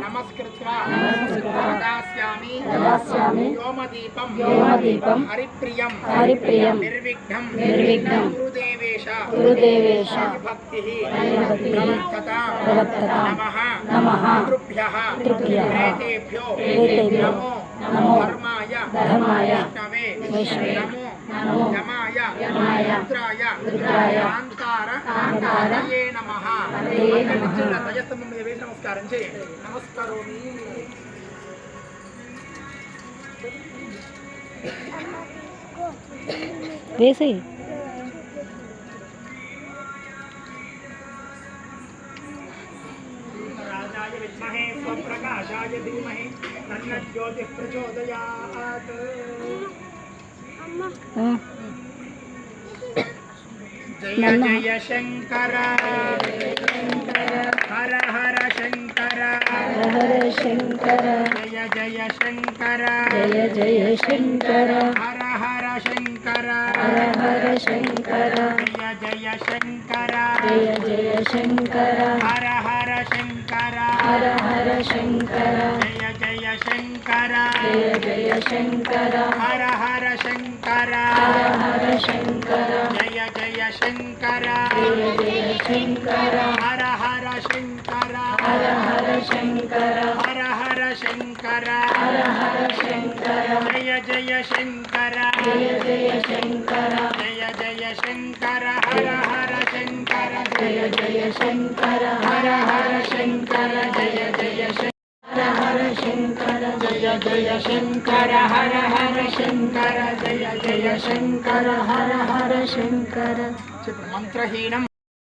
నమస్కృత్వా దాస్యామి వ్యోమదీపం హరిప్రియం నిర్విఘ్నం గురుదేవేశ భక్తిః ప్రవర్తతాం నమః పితృభ్యః ప్రేతేభ్యో నమో ధర్మాయ విష్ణవే నమో యమాయ రుద్రాయ కాంతారయే నమః. ధ్వజస్తంభం మీద వేసి నమస్కారం చేయండి. నమస్కారోమి. వేసి రాజాయ విద్మహే స్వప్రకాశాయ ధీమహి తన్నో జ్యోతిః ప్రచోదయాత్. జయ జయ శంకర హర హర శంకర జయ జయ శంకర జయ శంకర హర హర శంకర జయ జయ శంకర జయ శంకర హర హర శంకర జయ జయ శంకర జయ శంకర హర హర శంకర జయ జయ శంకర జయ శంకర హర హర శంకర హర హర శంకర జయ జయ శంకర జయ శంకర జయ జయ శంకర హర హర శంకర జయ జయ శంకర హర హర శంకర జయ జయ శంకర జయ జయ శంకర హర హర శంకర జయ జయ శంకర హర హర శంకర. మంత్రహీనం